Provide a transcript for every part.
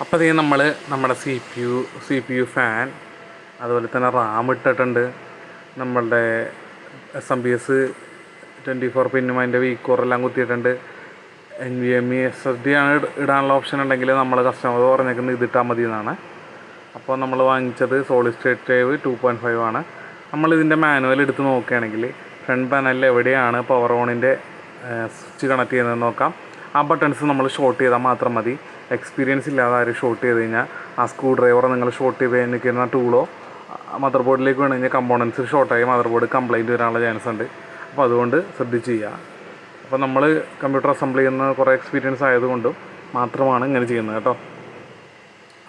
അപ്പോൾ ഇത് നമ്മൾ നമ്മുടെ സി പി യു ഫാൻ, അതുപോലെ തന്നെ റാം ഇട്ടിട്ടുണ്ട്. നമ്മളുടെ SMPS 24 പിന്നും അതിൻ്റെ വീക്കോറെല്ലാം കുത്തിയിട്ടുണ്ട്. NVMe SSD ആണ് ഇടാനുള്ള ഓപ്ഷൻ ഉണ്ടെങ്കിൽ നമ്മൾ കസ്റ്റമർ പറഞ്ഞേക്കുന്നത് ഇതിട്ടാൽ മതി എന്നാണ്. അപ്പോൾ നമ്മൾ വാങ്ങിച്ചത് സോളിഡ് സ്റ്റേറ്റ് ഡ്രൈവ് 2.5 ആണ്. നമ്മളിതിൻ്റെ മാനുവൽ എടുത്ത് നോക്കുകയാണെങ്കിൽ ഫ്രണ്ട് പാനലിൽ എവിടെയാണ് പവർ ഓണിൻ്റെ സ്വിച്ച് കണക്ട് ചെയ്യുന്നതെന്ന് നോക്കാം. ആ ബട്ടൺസ് നമ്മൾ ഷോർട്ട് ചെയ്താൽ മാത്രം മതി. എക്സ്പീരിയൻസ് ഇല്ലാതെ ആരും ഷോർട്ട് ചെയ്ത് കഴിഞ്ഞാൽ ആ സ്ക്രൂ ഡ്രൈവർ നിങ്ങൾ ഷോർട്ട് ചെയ്ത് നിൽക്കുന്ന ടൂളോ മദർ ബോർഡിലേക്ക് വീണ് കഴിഞ്ഞാൽ കമ്പോണൻസ് ഷോർട്ടായി മദർ ബോർഡ് കംപ്ലയിൻറ്റ് വരാനുള്ള ചാൻസ് ഉണ്ട്. അപ്പോൾ അതുകൊണ്ട് ശ്രദ്ധിച്ച് ചെയ്യുക. അപ്പോൾ നമ്മൾ കമ്പ്യൂട്ടർ അസംബിൾ ചെയ്യുന്ന കുറേ എക്സ്പീരിയൻസ് ആയതുകൊണ്ടും മാത്രമാണ് ഇങ്ങനെ ചെയ്യുന്നത് കേട്ടോ.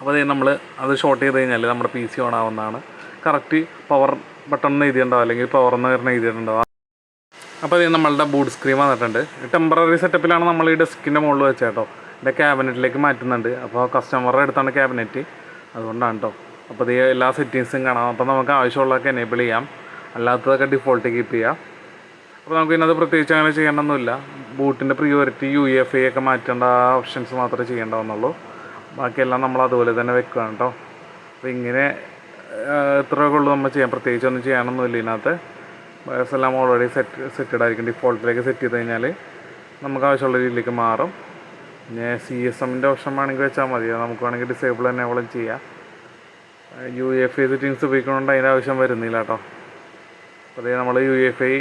അപ്പോൾ നമ്മൾ അത് ഷോർട്ട് ചെയ്ത് കഴിഞ്ഞാൽ നമ്മുടെ PC ഓൺ ആവുന്നതാണ്. കറക്റ്റ് പവർ ബട്ടൺ എഴുതിയിട്ടുണ്ടാവും, അല്ലെങ്കിൽ പവർ എന്ന് പറഞ്ഞ് എഴുതിയിട്ടുണ്ടാവും. അപ്പോൾ ഇത് നമ്മളുടെ ബൂട്ട് സ്ക്രീൻ വന്നിട്ടുണ്ട്. ടെമ്പററി സെറ്റപ്പിലാണ് നമ്മൾ ഈ ഡെസ്കിൻ്റെ മുകളിൽ വെച്ചത് കേട്ടോ. എൻ്റെ ക്യാബിനറ്റിലേക്ക് മാറ്റുന്നുണ്ട്. അപ്പോൾ കസ്റ്റമറുടെ അടുത്താണ് ക്യാബിനറ്റ്, അതുകൊണ്ടാണ് കേട്ടോ. അപ്പോൾ ഇത് എല്ലാ സെറ്റിങ്സും കാണാം. അപ്പോൾ നമുക്ക് ആവശ്യമുള്ളതൊക്കെ എനേബിൾ ചെയ്യാം, അല്ലാത്തതൊക്കെ ഡിഫോൾട്ട് കീപ്പ് ചെയ്യാം. അപ്പോൾ നമുക്ക് ഇതിനകത്ത് പ്രത്യേകിച്ച് അങ്ങനെ ചെയ്യണമെന്നില്ല. ബൂട്ടിൻ്റെ പ്രിയോറിറ്റി UEFI ഒക്കെ മാറ്റേണ്ട ഓപ്ഷൻസ് മാത്രമേ ചെയ്യേണ്ടതെന്നുള്ളൂ. ബാക്കിയെല്ലാം നമ്മൾ അതുപോലെ തന്നെ വെക്കുകയാണ് കേട്ടോ. അപ്പോൾ ഇങ്ങനെ ഇത്രയൊക്കെ ഉള്ളൂ നമ്മൾ ചെയ്യാം. പ്രത്യേകിച്ചൊന്നും ചെയ്യാനൊന്നുമില്ല ഇതിനകത്ത്. ബയോസ് എല്ലാം ഓൾറെഡി സെറ്റഡ് ആയിരിക്കും. ഡിഫോൾട്ടിലേക്ക് സെറ്റ് ചെയ്ത് കഴിഞ്ഞാൽ നമുക്ക് ആവശ്യമുള്ള രീതിയിലേക്ക് മാറും. പിന്നെ CSMൻ്റെ ഓപ്ഷൻ വേണമെങ്കിൽ വെച്ചാൽ മതി. നമുക്ക് വേണമെങ്കിൽ ഡിസേബിൾ തന്നെ എവളും ചെയ്യാം. UEFI സെറ്റിങ്സ് ഉപയോഗിക്കുന്നതുകൊണ്ട് അതിൻ്റെ ആവശ്യം വരുന്നില്ല കേട്ടോ. അപ്പോൾ നമ്മൾ UEFI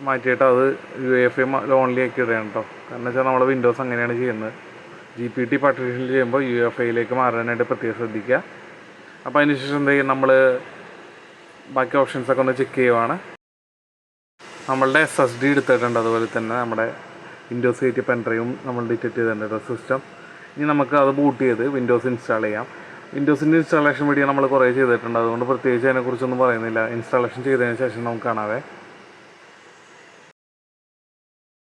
മാറ്റിയിട്ട് അത് UEFI ഓൺലി ആക്കി ഇടുകയാണ് കേട്ടോ. കാരണം വെച്ചാൽ നമ്മൾ വിൻഡോസ് അങ്ങനെയാണ് ചെയ്യുന്നത്. GPT പാർട്ടീഷൻ ചെയ്യുമ്പോൾ UEFIയിലേക്ക് മാറാനായിട്ട് പ്രത്യേകം ശ്രദ്ധിക്കുക. അപ്പോൾ അതിന് ശേഷം എന്ത് ചെയ്യും, നമ്മൾ ബാക്കി ഓപ്ഷൻസൊക്കെ ഒന്ന് ചെക്ക് ചെയ്യുവാണ്. നമ്മളുടെ SSD എടുത്തിട്ടുണ്ട്, അതുപോലെ തന്നെ നമ്മുടെ വിൻഡോസ് 8 പെൻഡ്രൈവും നമ്മൾ ഡിറ്റക്ട് ചെയ്തിട്ടുണ്ട് സിസ്റ്റം. ഇനി നമുക്ക് അത് ബൂട്ട് ചെയ്ത് വിൻഡോസ് ഇൻസ്റ്റാൾ ചെയ്യാം. വിൻഡോസിൻ്റെ ഇൻസ്റ്റാളേഷൻ വീഡിയോ നമ്മൾ കുറേ ചെയ്തിട്ടുണ്ട്, അതുകൊണ്ട് പ്രത്യേകിച്ച് അതിനെക്കുറിച്ചൊന്നും പറയുന്നില്ല. ഇൻസ്റ്റാളേഷൻ ചെയ്തതിന് ശേഷം നമുക്ക് കാണാവേ.